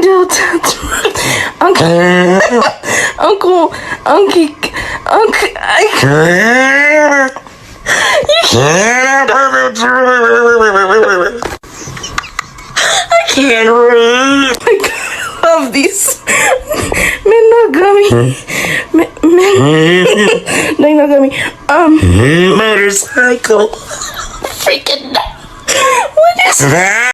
Delta. Uncle. I can't read. I love these. Menogamy. Motorcycle. Freaking. What is that?